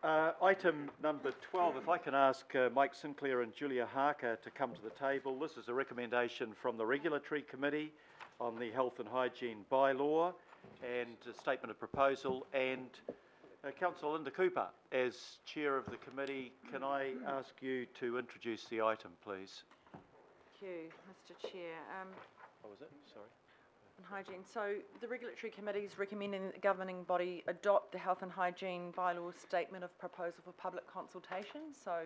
Item number 12, if I can ask Mike Sinclair and Julia Harker to come to the table. This is a recommendation from the Regulatory Committee on the Health and Hygiene Bylaw and a statement of proposal. And Councillor Linda Cooper, as Chair of the Committee, can I ask you to introduce the item, please? Thank you, Mr. Chair. What was it? Sorry. Hygiene. So the Regulatory Committee is recommending that the governing body adopt the Health and Hygiene Bylaw Statement of Proposal for public consultation. So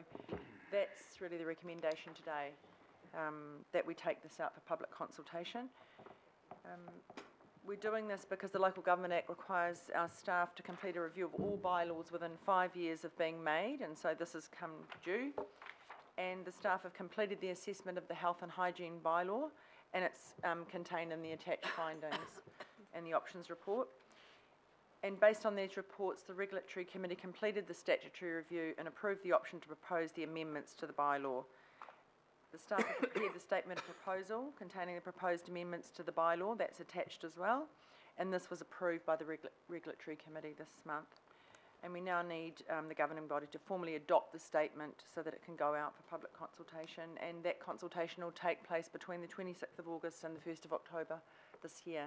that's really the recommendation today, that we take this out for public consultation. We're doing this because the Local Government Act requires our staff to complete a review of all bylaws within 5 years of being made, and so this has come due. And the staff have completed the assessment of the Health and Hygiene Bylaw, and it's contained in the attached findings and the options report. And based on these reports, the Regulatory Committee completed the statutory review and approved the option to propose the amendments to the bylaw. The staff have prepared the statement of proposal containing the proposed amendments to the bylaw, that's attached as well, and this was approved by the Regulatory Committee this month. And we now need the governing body to formally adopt the statement so that it can go out for public consultation, and that consultation will take place between the 26th of August and the 1st of October this year.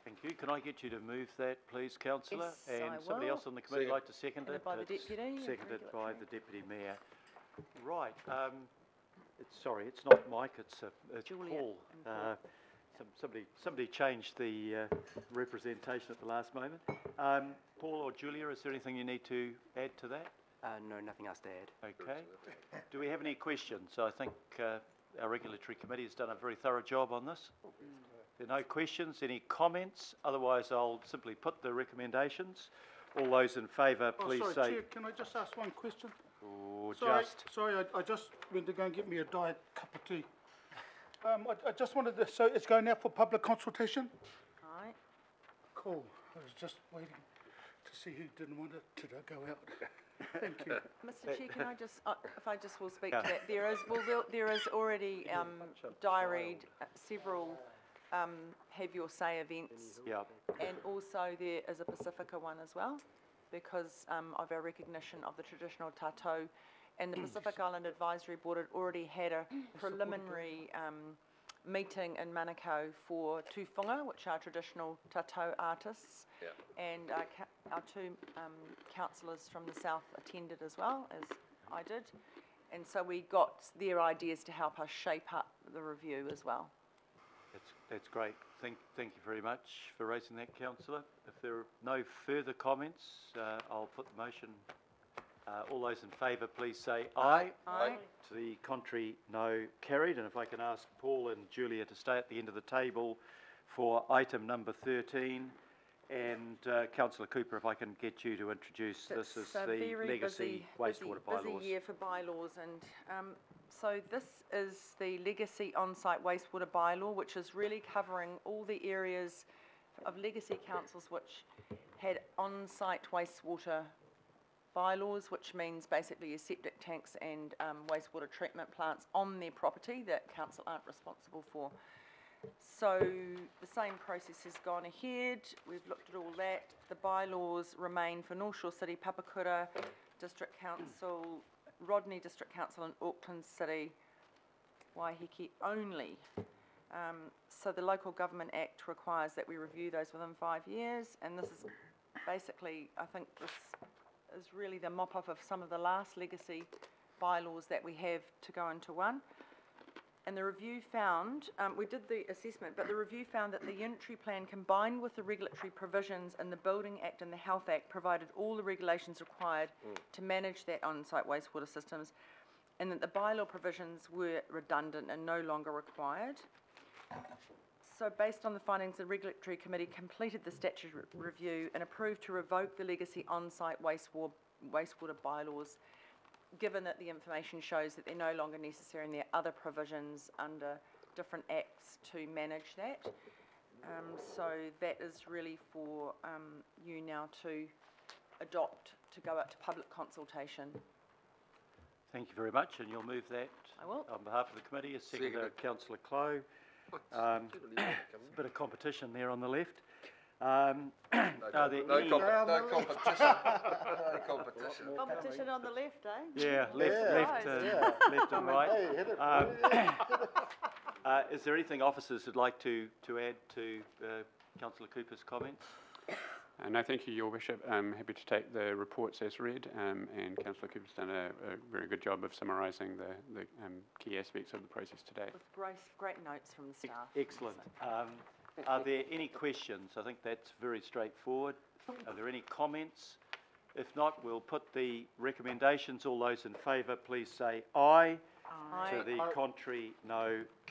Thank you. Can I get you to move that, please, Councillor? Yes, and I will. somebody else on the committee like to second it? By the Deputy. Seconded by the Deputy Mayor. Right. Sorry, it's not Mike, it's Julia Paul. Somebody changed the representation at the last moment. Paul or Julia, is there anything you need to add to that? No, nothing else to add. Okay. Do we have any questions? I think our Regulatory Committee has done a very thorough job on this. There are no questions. Any comments? Otherwise, I'll simply put the recommendations. All those in favour, please sorry, say... Chair, can I just ask one question? Or Sorry, just... sorry, I just went to go and get me a diet cup of tea. I just wanted to, so it's going out for public consultation? Right. Cool. I was just waiting to see who didn't want it to go out. Thank you. Mr. Chair, can I just, if I just will speak to that, there is already diaried several Have Your Say events, and also there is a Pacifica one as well, because of our recognition of the traditional tātou, and the Pacific Island Advisory Board had already had a preliminary meeting in Manukau for tūwhunga, which are traditional tātou artists, and our two councillors from the south attended as well, as I did, and so we got their ideas to help us shape up the review as well. That's great. Thank you very much for raising that, Councillor. If there are no further comments, I'll put the motion. All those in favour, please say aye. Aye. To the contrary, no. Carried. And if I can ask Paul and Julia to stay at the end of the table for item number 13. And Councillor Cooper, if I can get you to introduce this as the legacy wastewater bylaws. Busy year for bylaws, and so this is the legacy on-site wastewater bylaw, which is really covering all the areas of legacy councils which had on-site wastewater bylaws, which means basically your septic tanks and wastewater treatment plants on their property that council aren't responsible for. So the same process has gone ahead. We've looked at all that. The bylaws remain for North Shore City, Papakura District Council, Rodney District Council and Auckland City, Waiheke only. So the Local Government Act requires that we review those within 5 years, and this is basically, I think this is really the mop-up of some of the last legacy bylaws that we have to go into one. And the review found, we did the assessment, but the review found that the unitary plan combined with the regulatory provisions in the Building Act and the Health Act provided all the regulations required to manage that on-site wastewater systems, and that the bylaw provisions were redundant and no longer required. So based on the findings, the Regulatory Committee completed the statutory review and approved to revoke the legacy on-site wastewater bylaws, given that the information shows that they're no longer necessary and there are other provisions under different acts to manage that. So that is really for you now to adopt, to go out to public consultation. Thank you very much, and you'll move that. I will. On behalf of the committee, as seconded Councillor Clow. A bit of competition there on the left. No competition. No competition. Competition on the left, eh? Yeah, left and right. Hey, hit it. Is there anything officers would like to add to Councillor Cooper's comments? No, thank you, Your Worship. I'm happy to take the reports as read, and Councillor Cooper's done a very good job of summarising the key aspects of the process today. With great notes from the staff. Excellent. Are there any questions? I think that's very straightforward. Are there any comments? If not, we'll put the recommendations. All those in favour, please say aye. Aye. To the contrary, no.